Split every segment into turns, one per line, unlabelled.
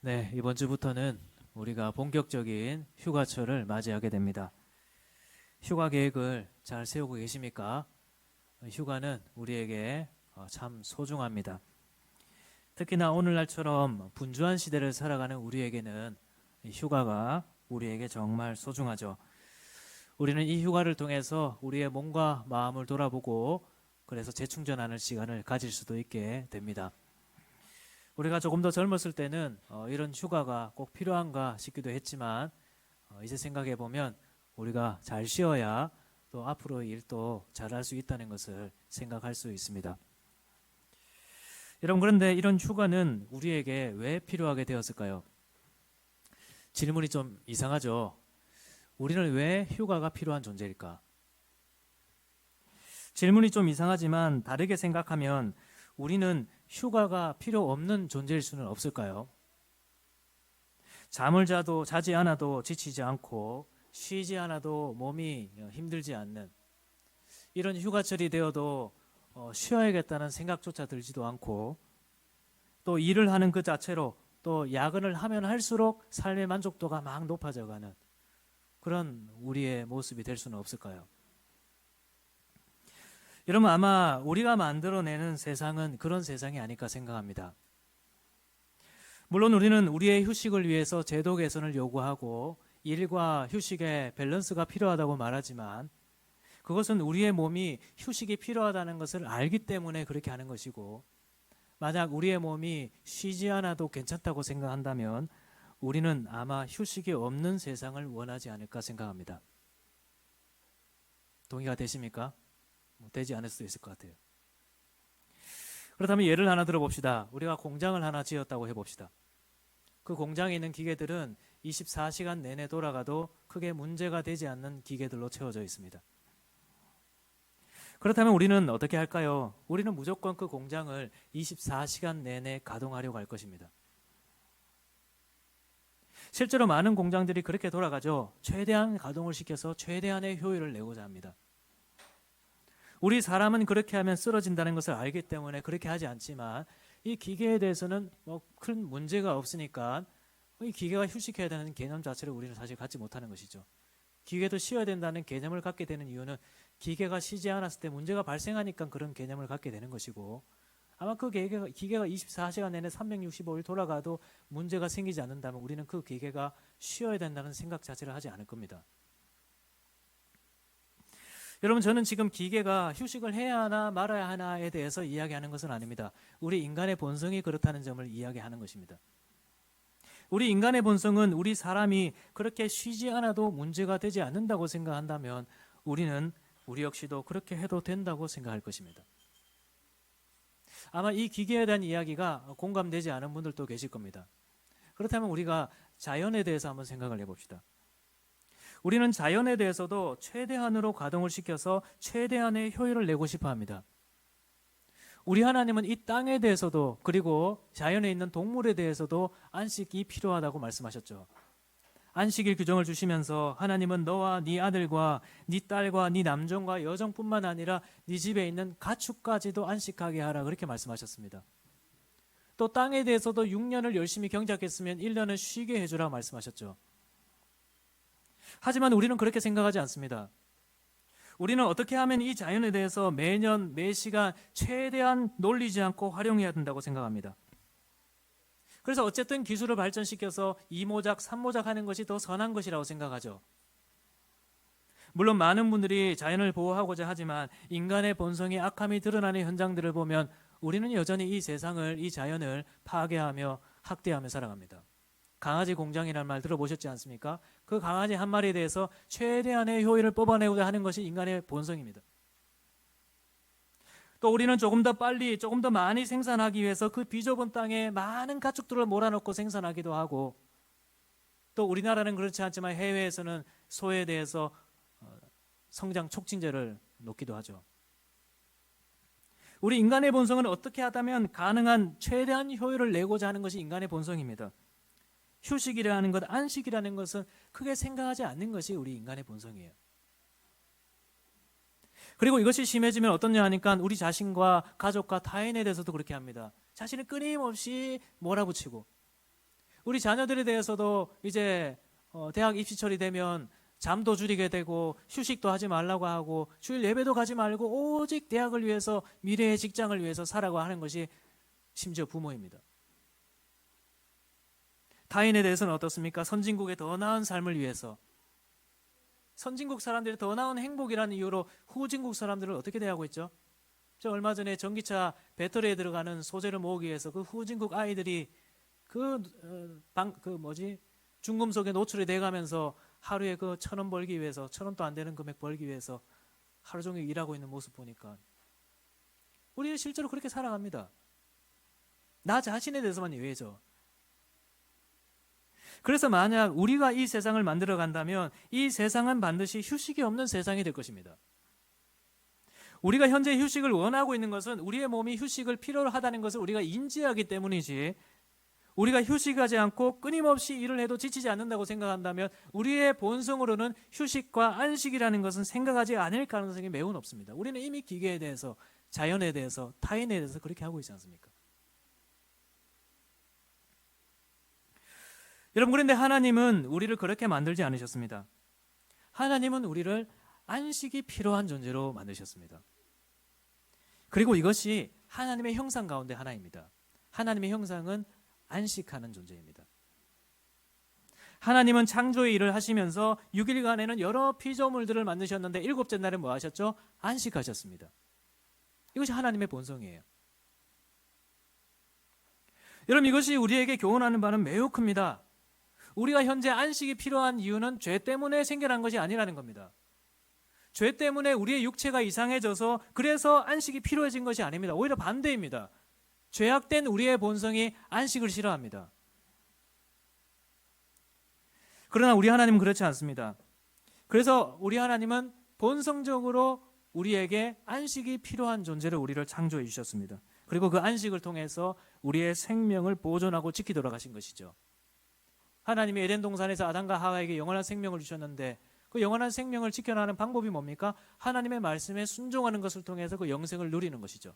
네, 이번 주부터는 우리가 본격적인 휴가철을 맞이하게 됩니다. 휴가 계획을 잘 세우고 계십니까? 휴가는 우리에게 참 소중합니다. 특히나 오늘날처럼 분주한 시대를 살아가는 우리에게는 이 휴가가 우리에게 정말 소중하죠. 우리는 이 휴가를 통해서 우리의 몸과 마음을 돌아보고 그래서 재충전하는 시간을 가질 수도 있게 됩니다. 우리가 조금 더 젊었을 때는 이런 휴가가 꼭 필요한가 싶기도 했지만 이제 생각해 보면 우리가 잘 쉬어야 또 앞으로 일도 잘할 수 있다는 것을 생각할 수 있습니다. 여러분, 그런데 이런 휴가는 우리에게 왜 필요하게 되었을까요? 질문이 좀 이상하죠. 우리는 왜 휴가가 필요한 존재일까? 질문이 좀 이상하지만 다르게 생각하면 우리는 휴가가 필요 없는 존재일 수는 없을까요? 잠을 자지 않아도 지치지 않고 쉬지 않아도 몸이 힘들지 않는 이런 휴가철이 되어도 쉬어야겠다는 생각조차 들지도 않고 또 일을 하는 그 자체로 또 야근을 하면 할수록 삶의 만족도가 막 높아져가는 그런 우리의 모습이 될 수는 없을까요? 여러분, 아마 우리가 만들어내는 세상은 그런 세상이 아닐까 생각합니다. 물론 우리는 우리의 휴식을 위해서 제도 개선을 요구하고 일과 휴식의 밸런스가 필요하다고 말하지만 그것은 우리의 몸이 휴식이 필요하다는 것을 알기 때문에 그렇게 하는 것이고, 만약 우리의 몸이 쉬지 않아도 괜찮다고 생각한다면 우리는 아마 휴식이 없는 세상을 원하지 않을까 생각합니다. 동의가 되십니까? 되지 않을 수도 있을 것 같아요. 그렇다면 예를 하나 들어봅시다. 우리가 공장을 하나 지었다고 해봅시다. 그 공장에 있는 기계들은 24시간 내내 돌아가도 크게 문제가 되지 않는 기계들로 채워져 있습니다. 그렇다면 우리는 어떻게 할까요? 우리는 무조건 그 공장을 24시간 내내 가동하려고 할 것입니다. 실제로 많은 공장들이 그렇게 돌아가죠. 최대한 가동을 시켜서 최대한의 효율을 내고자 합니다. 우리 사람은 그렇게 하면 쓰러진다는 것을 알기 때문에 그렇게 하지 않지만 이 기계에 대해서는 큰 문제가 없으니까 이 기계가 휴식해야 되는 개념 자체를 우리는 사실 갖지 못하는 것이죠. 기계도 쉬어야 된다는 개념을 갖게 되는 이유는 기계가 쉬지 않았을 때 문제가 발생하니까 그런 개념을 갖게 되는 것이고, 아마 그 기계가 24시간 내내 365일 돌아가도 문제가 생기지 않는다면 우리는 그 기계가 쉬어야 된다는 생각 자체를 하지 않을 겁니다. 여러분, 저는 지금 기계가 휴식을 해야 하나 말아야 하나에 대해서 이야기하는 것은 아닙니다. 우리 인간의 본성이 그렇다는 점을 이야기하는 것입니다. 우리 인간의 본성은 우리 사람이 그렇게 쉬지 않아도 문제가 되지 않는다고 생각한다면 우리는 우리 역시도 그렇게 해도 된다고 생각할 것입니다. 아마 이 기계에 대한 이야기가 공감되지 않은 분들도 계실 겁니다. 그렇다면 우리가 자연에 대해서 한번 생각을 해봅시다. 우리는 자연에 대해서도 최대한으로 가동을 시켜서 최대한의 효율을 내고 싶어 합니다. 우리 하나님은 이 땅에 대해서도 그리고 자연에 있는 동물에 대해서도 안식이 필요하다고 말씀하셨죠. 안식일 규정을 주시면서 하나님은 너와 네 아들과 네 딸과 네 남종과 여종뿐만 아니라 네 집에 있는 가축까지도 안식하게 하라 그렇게 말씀하셨습니다. 또 땅에 대해서도 6년을 열심히 경작했으면 1년을 쉬게 해주라 말씀하셨죠. 하지만 우리는 그렇게 생각하지 않습니다. 우리는 어떻게 하면 이 자연에 대해서 매년 매시간 최대한 놀리지 않고 활용해야 된다고 생각합니다. 그래서 어쨌든 기술을 발전시켜서 2모작, 3모작 하는 것이 더 선한 것이라고 생각하죠. 물론 많은 분들이 자연을 보호하고자 하지만 인간의 본성의 악함이 드러나는 현장들을 보면 우리는 여전히 이 세상을, 이 자연을 파괴하며 학대하며 살아갑니다. 강아지 공장이라는 말 들어보셨지 않습니까? 그 강아지 한 마리에 대해서 최대한의 효율을 뽑아내고자 하는 것이 인간의 본성입니다. 또 우리는 조금 더 빨리, 조금 더 많이 생산하기 위해서 그 비좁은 땅에 많은 가축들을 몰아넣고 생산하기도 하고, 또 우리나라는 그렇지 않지만 해외에서는 소에 대해서 성장 촉진제를 놓기도 하죠. 우리 인간의 본성은 어떻게 하다면 가능한 최대한 효율을 내고자 하는 것이 인간의 본성입니다. 휴식이라는 것, 안식이라는 것은 크게 생각하지 않는 것이 우리 인간의 본성이에요. 그리고 이것이 심해지면 어떠냐 하니까 우리 자신과 가족과 타인에 대해서도 그렇게 합니다. 자신을 끊임없이 몰아붙이고 우리 자녀들에 대해서도 이제 대학 입시철이 되면 잠도 줄이게 되고 휴식도 하지 말라고 하고 주일 예배도 가지 말고 오직 대학을 위해서 미래의 직장을 위해서 살아고 하는 것이 심지어 부모입니다. 타인에 대해서는 어떻습니까? 선진국의 더 나은 삶을 위해서, 선진국 사람들이 더 나은 행복이라는 이유로 후진국 사람들을 어떻게 대하고 있죠? 저 얼마 전에 전기차 배터리에 들어가는 소재를 모으기 위해서 그 후진국 아이들이 중금속에 노출이 돼가면서 하루에 그 1,000원 벌기 위해서, 1,000원도 안 되는 금액 벌기 위해서 하루 종일 일하고 있는 모습 보니까 우리는 실제로 그렇게 살아갑니다. 나 자신에 대해서만 예외죠. 그래서 만약 우리가 이 세상을 만들어 간다면 이 세상은 반드시 휴식이 없는 세상이 될 것입니다. 우리가 현재 휴식을 원하고 있는 것은 우리의 몸이 휴식을 필요로 하다는 것을 우리가 인지하기 때문이지, 우리가 휴식하지 않고 끊임없이 일을 해도 지치지 않는다고 생각한다면 우리의 본성으로는 휴식과 안식이라는 것은 생각하지 않을 가능성이 매우 높습니다. 우리는 이미 기계에 대해서, 자연에 대해서, 타인에 대해서 그렇게 하고 있지 않습니까? 여러분, 그런데 하나님은 우리를 그렇게 만들지 않으셨습니다. 하나님은 우리를 안식이 필요한 존재로 만드셨습니다. 그리고 이것이 하나님의 형상 가운데 하나입니다. 하나님의 형상은 안식하는 존재입니다. 하나님은 창조의 일을 하시면서 6일간에는 여러 피조물들을 만드셨는데 일곱째 날에 뭐 하셨죠? 안식하셨습니다. 이것이 하나님의 본성이에요. 여러분, 이것이 우리에게 교훈하는 바는 매우 큽니다. 우리가 현재 안식이 필요한 이유는 죄 때문에 생겨난 것이 아니라는 겁니다. 죄 때문에 우리의 육체가 이상해져서 그래서 안식이 필요해진 것이 아닙니다. 오히려 반대입니다. 죄악된 우리의 본성이 안식을 싫어합니다. 그러나 우리 하나님은 그렇지 않습니다. 그래서 우리 하나님은 본성적으로 우리에게 안식이 필요한 존재로 우리를 창조해 주셨습니다. 그리고 그 안식을 통해서 우리의 생명을 보존하고 지키도록 하신 것이죠. 하나님이 에덴 동산에서 아담과 하와에게 영원한 생명을 주셨는데 그 영원한 생명을 지켜나가는 방법이 뭡니까? 하나님의 말씀에 순종하는 것을 통해서 그 영생을 누리는 것이죠.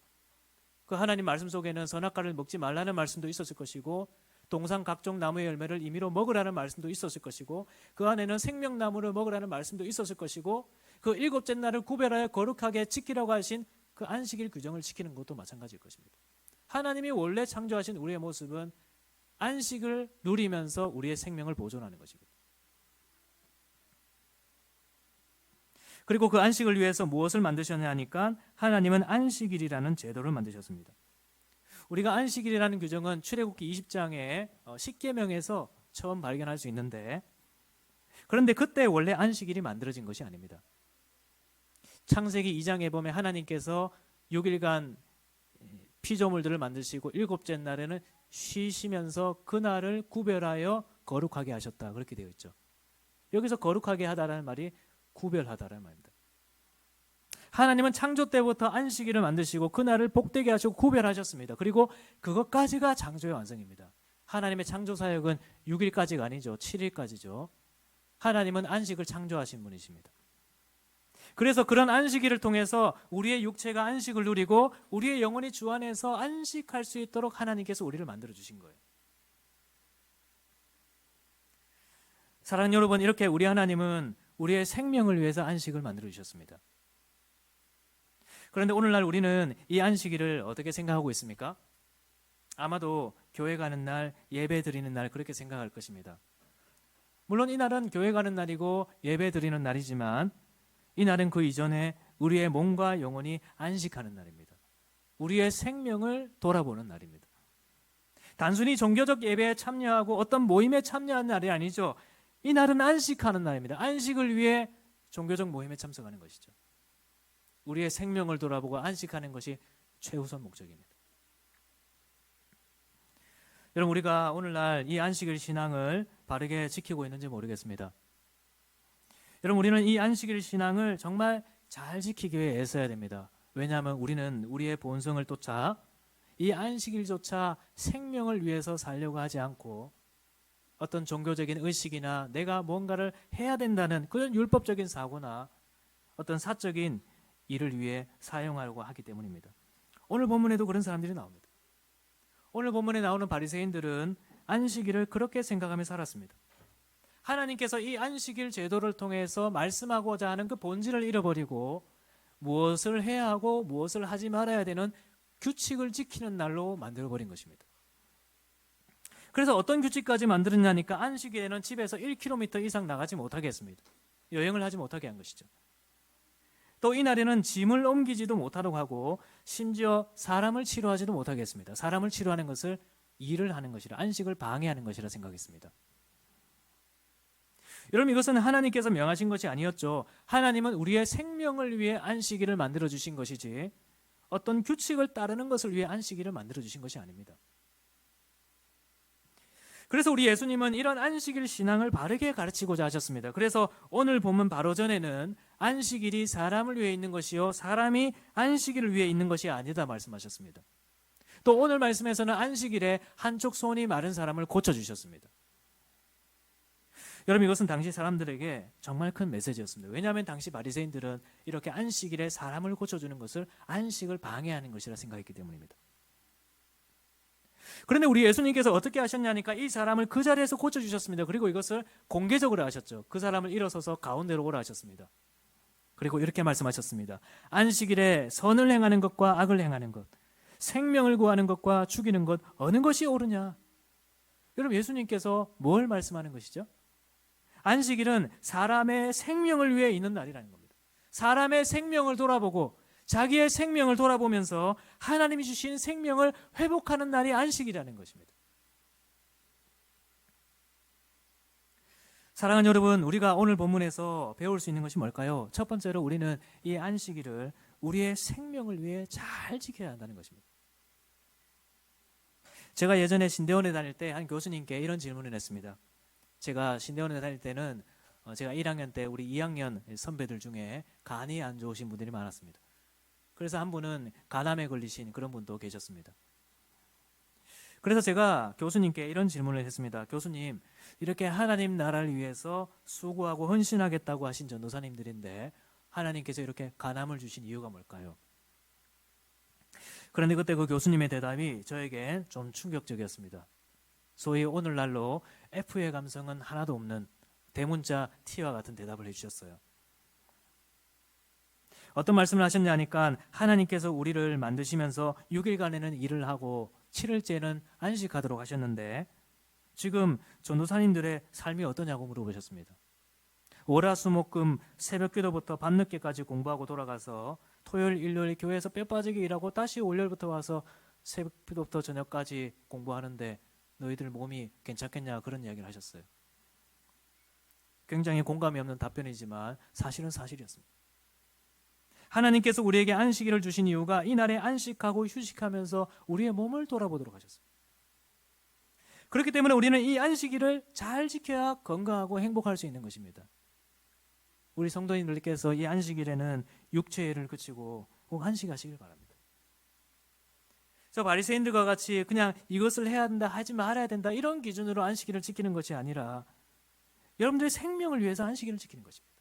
그 하나님 말씀 속에는 선악과를 먹지 말라는 말씀도 있었을 것이고, 동산 각종 나무의 열매를 임의로 먹으라는 말씀도 있었을 것이고, 그 안에는 생명나무를 먹으라는 말씀도 있었을 것이고, 그 일곱째 날을 구별하여 거룩하게 지키라고 하신 그 안식일 규정을 지키는 것도 마찬가지일 것입니다. 하나님이 원래 창조하신 우리의 모습은 안식을 누리면서 우리의 생명을 보존하는 것입니다. 그리고 그 안식을 위해서 무엇을 만드셨냐 하니까 하나님은 안식일이라는 제도를 만드셨습니다. 우리가 안식일이라는 규정은 출애굽기 20장의 10계명에서 처음 발견할 수 있는데, 그런데 그때 원래 안식일이 만들어진 것이 아닙니다. 창세기 2장에 보면 하나님께서 6일간 피조물들을 만드시고 일곱째 날에는 쉬시면서 그날을 구별하여 거룩하게 하셨다, 그렇게 되어 있죠. 여기서 거룩하게 하다라는 말이 구별하다라는 말입니다. 하나님은 창조 때부터 안식일을 만드시고 그날을 복되게 하시고 구별하셨습니다. 그리고 그것까지가 창조의 완성입니다. 하나님의 창조 사역은 6일까지가 아니죠. 7일까지죠. 하나님은 안식을 창조하신 분이십니다. 그래서 그런 안식일을 통해서 우리의 육체가 안식을 누리고 우리의 영혼이 주 안에서 안식할 수 있도록 하나님께서 우리를 만들어 주신 거예요. 사랑하는 여러분, 이렇게 우리 하나님은 우리의 생명을 위해서 안식을 만들어 주셨습니다. 그런데 오늘날 우리는 이 안식일을 어떻게 생각하고 있습니까? 아마도 교회 가는 날, 예배 드리는 날, 그렇게 생각할 것입니다. 물론 이 날은 교회 가는 날이고 예배 드리는 날이지만 이 날은 그 이전에 우리의 몸과 영혼이 안식하는 날입니다. 우리의 생명을 돌아보는 날입니다. 단순히 종교적 예배에 참여하고 어떤 모임에 참여하는 날이 아니죠. 이 날은 안식하는 날입니다. 안식을 위해 종교적 모임에 참석하는 것이죠. 우리의 생명을 돌아보고 안식하는 것이 최우선 목적입니다. 여러분, 우리가 오늘날 이 안식일 신앙을 바르게 지키고 있는지 모르겠습니다. 여러분, 우리는 이 안식일 신앙을 정말 잘 지키기 위해 애써야 됩니다. 왜냐하면 우리는 우리의 본성을 쫓아 이 안식일조차 생명을 위해서 살려고 하지 않고 어떤 종교적인 의식이나 내가 뭔가를 해야 된다는 그런 율법적인 사고나 어떤 사적인 일을 위해 사용하려고 하기 때문입니다. 오늘 본문에도 그런 사람들이 나옵니다. 오늘 본문에 나오는 바리새인들은 안식일을 그렇게 생각하며 살았습니다. 하나님께서 이 안식일 제도를 통해서 말씀하고자 하는 그 본질을 잃어버리고 무엇을 해야 하고 무엇을 하지 말아야 되는 규칙을 지키는 날로 만들어버린 것입니다. 그래서 어떤 규칙까지 만들었냐니까 안식일에는 집에서 1km 이상 나가지 못하게 했습니다. 여행을 하지 못하게 한 것이죠. 또 이날에는 짐을 옮기지도 못하도록 하고 심지어 사람을 치료하지도 못하게 했습니다. 사람을 치료하는 것을 일을 하는 것이라, 안식을 방해하는 것이라 생각했습니다. 여러분, 이것은 하나님께서 명하신 것이 아니었죠. 하나님은 우리의 생명을 위해 안식일을 만들어 주신 것이지 어떤 규칙을 따르는 것을 위해 안식일을 만들어 주신 것이 아닙니다. 그래서 우리 예수님은 이런 안식일 신앙을 바르게 가르치고자 하셨습니다. 그래서 오늘 본문 바로 전에는 안식일이 사람을 위해 있는 것이요 사람이 안식일을 위해 있는 것이 아니다 말씀하셨습니다. 또 오늘 말씀에서는 안식일에 한쪽 손이 마른 사람을 고쳐주셨습니다. 여러분, 이것은 당시 사람들에게 정말 큰 메시지였습니다. 왜냐하면 당시 바리새인들은 이렇게 안식일에 사람을 고쳐주는 것을 안식을 방해하는 것이라 생각했기 때문입니다. 그런데 우리 예수님께서 어떻게 하셨냐니까 이 사람을 그 자리에서 고쳐주셨습니다. 그리고 이것을 공개적으로 하셨죠. 그 사람을 일어서서 가운데로 오라 하셨습니다. 그리고 이렇게 말씀하셨습니다. 안식일에 선을 행하는 것과 악을 행하는 것, 생명을 구하는 것과 죽이는 것, 어느 것이 옳으냐? 여러분, 예수님께서 뭘 말씀하는 것이죠? 안식일은 사람의 생명을 위해 있는 날이라는 겁니다. 사람의 생명을 돌아보고 자기의 생명을 돌아보면서 하나님이 주신 생명을 회복하는 날이 안식이라는 것입니다. 사랑하는 여러분, 우리가 오늘 본문에서 배울 수 있는 것이 뭘까요? 첫 번째로 우리는 이 안식일을 우리의 생명을 위해 잘 지켜야 한다는 것입니다. 제가 예전에 신대원에 다닐 때 한 교수님께 이런 질문을 했습니다. 제가 신대원에 다닐 때는 제가 1학년 때 우리 2학년 선배들 중에 간이 안 좋으신 분들이 많았습니다. 그래서 한 분은 간암에 걸리신 그런 분도 계셨습니다. 그래서 제가 교수님께 이런 질문을 했습니다. 교수님, 이렇게 하나님 나라를 위해서 수고하고 헌신하겠다고 하신 전도사님들인데 하나님께서 이렇게 간암을 주신 이유가 뭘까요? 그런데 그때 그 교수님의 대답이 저에게 좀 충격적이었습니다. 소위 오늘날로 F의 감성은 하나도 없는 대문자 T와 같은 대답을 해주셨어요. 어떤 말씀을 하셨냐니까 하나님께서 우리를 만드시면서 6일간에는 일을 하고 7일째는 안식하도록 하셨는데 지금 전도사님들의 삶이 어떠냐고 물어보셨습니다. 월화수목금 새벽기도부터 밤늦게까지 공부하고 돌아가서 토요일 일요일 교회에서 뼈 빠지게 일하고 다시 월요일부터 와서 새벽기도부터 저녁까지 공부하는데 너희들 몸이 괜찮겠냐 그런 이야기를 하셨어요. 굉장히 공감이 없는 답변이지만 사실은 사실이었습니다. 하나님께서 우리에게 안식일을 주신 이유가 이날에 안식하고 휴식하면서 우리의 몸을 돌아보도록 하셨습니다. 그렇기 때문에 우리는 이 안식일을 잘 지켜야 건강하고 행복할 수 있는 것입니다. 우리 성도님들께서 이 안식일에는 육체를 그치고 꼭 안식하시길 바랍니다. 저 바리새인들과 같이 그냥 이것을 해야 된다 하지 말아야 된다 이런 기준으로 안식일을 지키는 것이 아니라 여러분들의 생명을 위해서 안식일을 지키는 것입니다.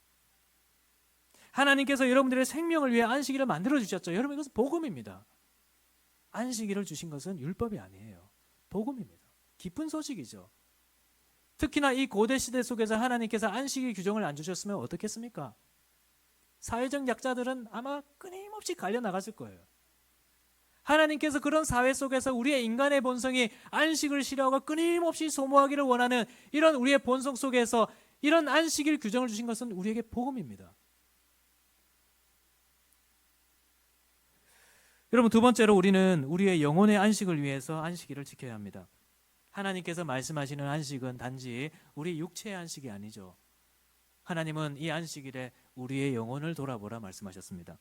하나님께서 여러분들의 생명을 위해 안식일을 만들어 주셨죠. 여러분, 이것은 복음입니다. 안식일을 주신 것은 율법이 아니에요. 복음입니다. 기쁜 소식이죠. 특히나 이 고대 시대 속에서 하나님께서 안식일 규정을 안 주셨으면 어떻겠습니까? 사회적 약자들은 아마 끊임없이 갈려 나갔을 거예요. 하나님께서 그런 사회 속에서 우리의 인간의 본성이 안식을 싫어하고 끊임없이 소모하기를 원하는 이런 우리의 본성 속에서 이런 안식일 규정을 주신 것은 우리에게 복음입니다. 여러분, 두 번째로 우리는 우리의 영혼의 안식을 위해서 안식일을 지켜야 합니다. 하나님께서 말씀하시는 안식은 단지 우리 육체의 안식이 아니죠. 하나님은 이 안식일에 우리의 영혼을 돌아보라 말씀하셨습니다.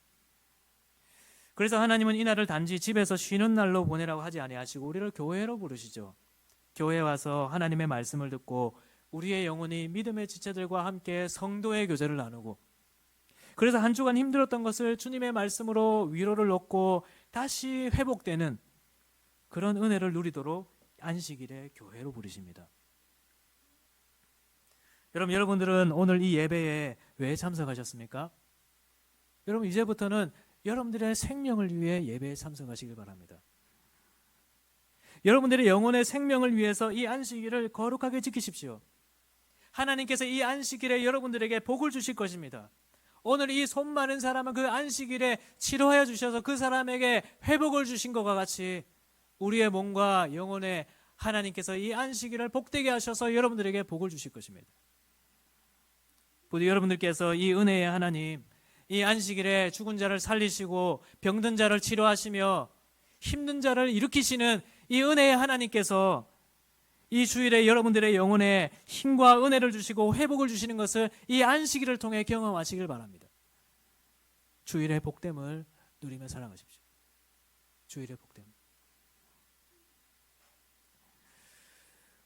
그래서 하나님은 이날을 단지 집에서 쉬는 날로 보내라고 하지 아니하시고 우리를 교회로 부르시죠. 교회에 와서 하나님의 말씀을 듣고 우리의 영혼이 믿음의 지체들과 함께 성도의 교제를 나누고 그래서 한 주간 힘들었던 것을 주님의 말씀으로 위로를 얻고 다시 회복되는 그런 은혜를 누리도록 안식일에 교회로 부르십니다. 여러분들은 오늘 이 예배에 왜 참석하셨습니까? 여러분, 이제부터는 여러분들의 생명을 위해 예배에 참석하시길 바랍니다. 여러분들의 영혼의 생명을 위해서 이 안식일을 거룩하게 지키십시오. 하나님께서 이 안식일에 여러분들에게 복을 주실 것입니다. 오늘 이 손 마른 사람은 그 안식일에 치료하여 주셔서 그 사람에게 회복을 주신 것과 같이 우리의 몸과 영혼에 하나님께서 이 안식일을 복되게 하셔서 여러분들에게 복을 주실 것입니다. 부디 여러분들께서 이 은혜의 하나님, 이 안식일에 죽은 자를 살리시고 병든 자를 치료하시며 힘든 자를 일으키시는 이 은혜의 하나님께서 이 주일에 여러분들의 영혼에 힘과 은혜를 주시고 회복을 주시는 것을 이 안식일을 통해 경험하시길 바랍니다. 주일의 복됨을 누리며 살아가십시오. 주일의 복됨.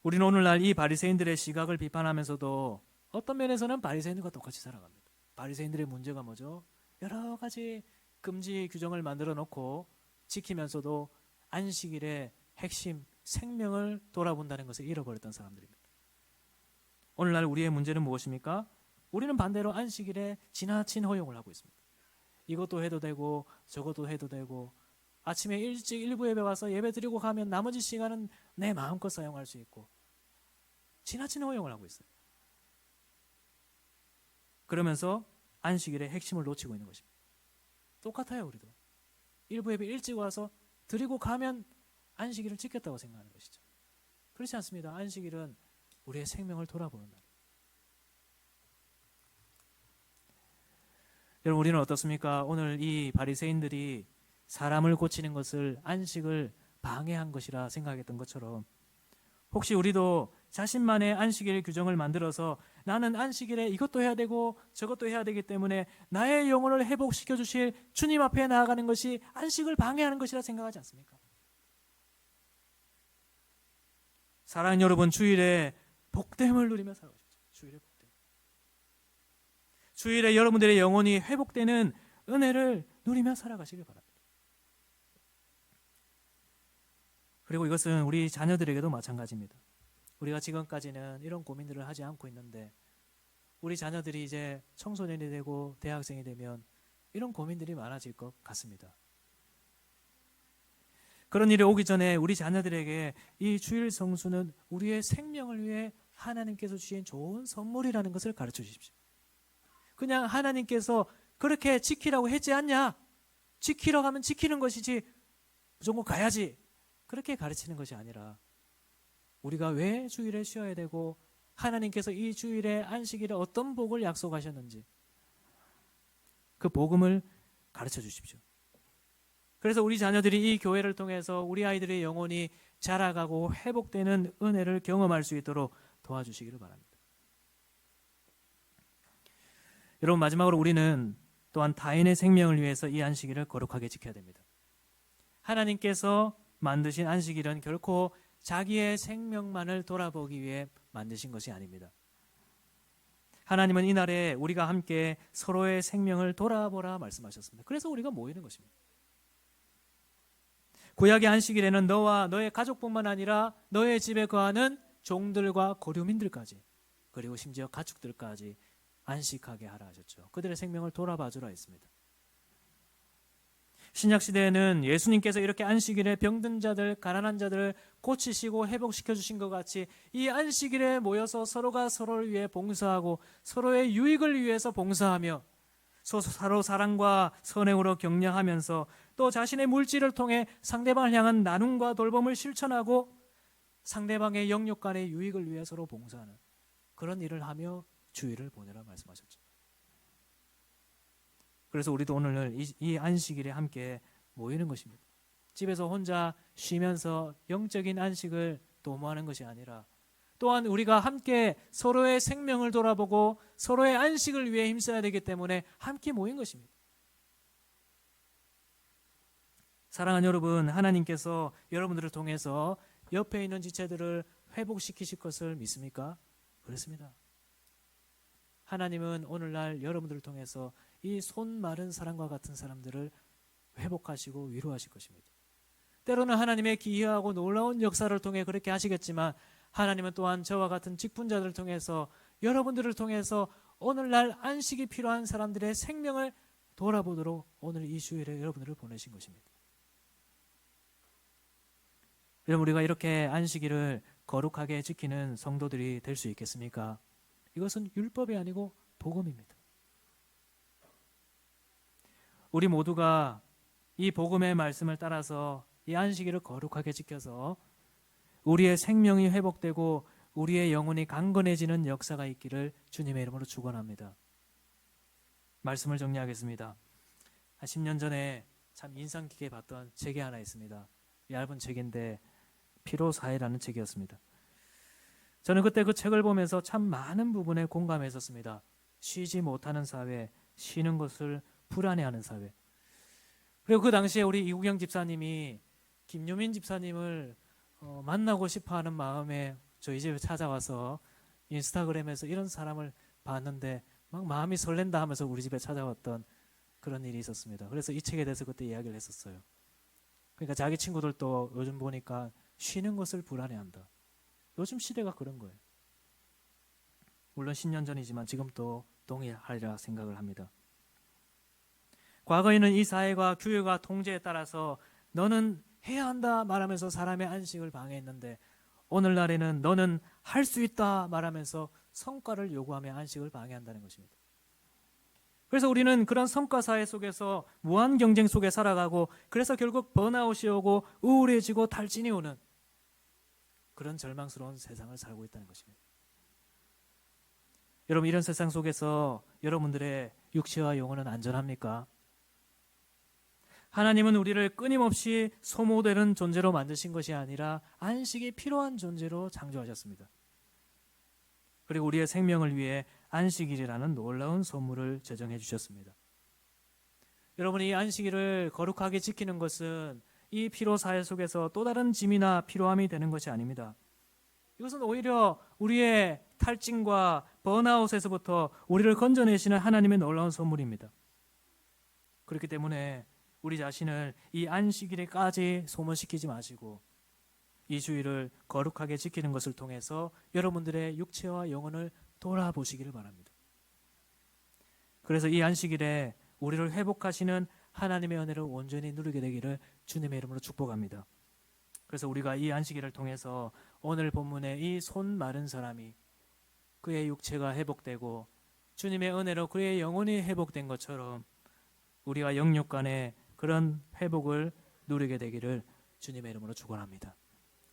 우리는 오늘날 이 바리새인들의 시각을 비판하면서도 어떤 면에서는 바리새인들과 똑같이 살아갑니다. 바리새인들의 문제가 뭐죠? 여러 가지 금지 규정을 만들어 놓고 지키면서도 안식일의 핵심 생명을 돌아본다는 것을 잃어버렸던 사람들입니다. 오늘날 우리의 문제는 무엇입니까? 우리는 반대로 안식일에 지나친 허용을 하고 있습니다. 이것도 해도 되고 저것도 해도 되고 아침에 일찍 일부 예배 와서 예배 드리고 가면 나머지 시간은 내 마음껏 사용할 수 있고 지나친 허용을 하고 있어요. 그러면서 안식일의 핵심을 놓치고 있는 것입니다. 똑같아요. 우리도 일부 예배 일찍 와서 드리고 가면 안식일을 지켰다고 생각하는 것이죠. 그렇지 않습니다. 안식일은 우리의 생명을 돌아보는 날. 여러분, 우리는 어떻습니까? 오늘 이 바리새인들이 사람을 고치는 것을 안식을 방해한 것이라 생각했던 것처럼 혹시 우리도 자신만의 안식일 규정을 만들어서 나는 안식일에 이것도 해야 되고 저것도 해야 되기 때문에 나의 영혼을 회복시켜 주실 주님 앞에 나아가는 것이 안식을 방해하는 것이라 생각하지 않습니까? 사랑하는 여러분, 주일에 복됨을 누리며 살아가십시오. 주일에 복됨. 주일에 여러분들의 영혼이 회복되는 은혜를 누리며 살아가시길 바랍니다. 그리고 이것은 우리 자녀들에게도 마찬가지입니다. 우리가 지금까지는 이런 고민들을 하지 않고 있는데 우리 자녀들이 이제 청소년이 되고 대학생이 되면 이런 고민들이 많아질 것 같습니다. 그런 일이 오기 전에 우리 자녀들에게 이 주일 성수는 우리의 생명을 위해 하나님께서 주신 좋은 선물이라는 것을 가르쳐 주십시오. 그냥 하나님께서 그렇게 지키라고 했지 않냐? 지키라고 하면 지키는 것이지 무조건 가야지. 그렇게 가르치는 것이 아니라 우리가 왜 주일에 쉬어야 되고 하나님께서 이 주일에 안식일에 어떤 복을 약속하셨는지 그 복음을 가르쳐 주십시오. 그래서 우리 자녀들이 이 교회를 통해서 우리 아이들의 영혼이 자라가고 회복되는 은혜를 경험할 수 있도록 도와주시기를 바랍니다. 여러분, 마지막으로 우리는 또한 타인의 생명을 위해서 이 안식일을 거룩하게 지켜야 됩니다. 하나님께서 만드신 안식일은 결코 자기의 생명만을 돌아보기 위해 만드신 것이 아닙니다. 하나님은 이날에 우리가 함께 서로의 생명을 돌아보라 말씀하셨습니다. 그래서 우리가 모이는 것입니다. 구약의 안식일에는 너와 너의 가족뿐만 아니라 너의 집에 거하는 종들과 고류민들까지 그리고 심지어 가축들까지 안식하게 하라 하셨죠. 그들의 생명을 돌아봐 주라 했습니다. 신약시대에는 예수님께서 이렇게 안식일에 병든 자들, 가난한 자들을 고치시고 회복시켜 주신 것 같이 이 안식일에 모여서 서로가 서로를 위해 봉사하고 서로의 유익을 위해서 봉사하며 서로 사랑과 선행으로 격려하면서 또 자신의 물질을 통해 상대방을 향한 나눔과 돌봄을 실천하고 상대방의 영육간의 유익을 위해 서로 봉사하는 그런 일을 하며 주일을 보내라 말씀하셨죠. 그래서 우리도 오늘 이 안식일에 함께 모이는 것입니다. 집에서 혼자 쉬면서 영적인 안식을 도모하는 것이 아니라 또한 우리가 함께 서로의 생명을 돌아보고 서로의 안식을 위해 힘써야 되기 때문에 함께 모인 것입니다. 사랑하는 여러분, 하나님께서 여러분들을 통해서 옆에 있는 지체들을 회복시키실 것을 믿습니까? 그렇습니다. 하나님은 오늘날 여러분들을 통해서 이 손 마른 사람과 같은 사람들을 회복하시고 위로하실 것입니다. 때로는 하나님의 기이하고 놀라운 역사를 통해 그렇게 하시겠지만 하나님은 또한 저와 같은 직분자들을 통해서 여러분들을 통해서 오늘날 안식이 필요한 사람들의 생명을 돌아보도록 오늘 이 주일에 여러분들을 보내신 것입니다. 여러분, 우리가 이렇게 안식일을 거룩하게 지키는 성도들이 될 수 있겠습니까? 이것은 율법이 아니고 복음입니다. 우리 모두가 이 복음의 말씀을 따라서 이 안식일을 거룩하게 지켜서 우리의 생명이 회복되고 우리의 영혼이 강건해지는 역사가 있기를 주님의 이름으로 축원합니다. 말씀을 정리하겠습니다. 한 10년 전에 참 인상 깊게 봤던 책이 하나 있습니다. 얇은 책인데 피로사회라는 책이었습니다. 저는 그때 그 책을 보면서 참 많은 부분에 공감했었습니다. 쉬지 못하는 사회, 쉬는 것을 불안해하는 사회. 그리고 그 당시에 우리 이구경 집사님이 김유민 집사님을 만나고 싶어하는 마음에 저희 집에 찾아와서 인스타그램에서 이런 사람을 봤는데 막 마음이 설렌다 하면서 우리 집에 찾아왔던 그런 일이 있었습니다. 그래서 이 책에 대해서 그때 이야기를 했었어요. 그러니까 자기 친구들도 요즘 보니까 쉬는 것을 불안해한다. 요즘 시대가 그런 거예요. 물론 10년 전이지만 지금도 동일하리라 생각을 합니다. 과거에는 이 사회가 규율과 통제에 따라서 너는 해야 한다 말하면서 사람의 안식을 방해했는데 오늘날에는 너는 할 수 있다 말하면서 성과를 요구하며 안식을 방해한다는 것입니다. 그래서 우리는 그런 성과 사회 속에서 무한 경쟁 속에 살아가고 그래서 결국 번아웃이 오고 우울해지고 탈진이 오는 그런 절망스러운 세상을 살고 있다는 것입니다. 여러분, 이런 세상 속에서 여러분들의 육체와 영혼은 안전합니까? 하나님은 우리를 끊임없이 소모되는 존재로 만드신 것이 아니라 안식이 필요한 존재로 창조하셨습니다. 그리고 우리의 생명을 위해 안식일이라는 놀라운 선물을 제정해 주셨습니다. 여러분이 이 안식일을 거룩하게 지키는 것은 이 피로 사회 속에서 또 다른 짐이나 피로함이 되는 것이 아닙니다. 이것은 오히려 우리의 탈진과 번아웃에서부터 우리를 건져내시는 하나님의 놀라운 선물입니다. 그렇기 때문에 우리 자신을 이 안식일에까지 소모시키지 마시고 이 주일을 거룩하게 지키는 것을 통해서 여러분들의 육체와 영혼을 돌아보시기를 바랍니다. 그래서 이 안식일에 우리를 회복하시는 하나님의 은혜를 온전히 누리게 되기를 주님의 이름으로 축복합니다. 그래서 우리가 이 안식일을 통해서 오늘 본문의 이 손 마른 사람이 그의 육체가 회복되고 주님의 은혜로 그의 영혼이 회복된 것처럼 우리가 영육 간의 그런 회복을 누리게 되기를 주님의 이름으로 축원합니다.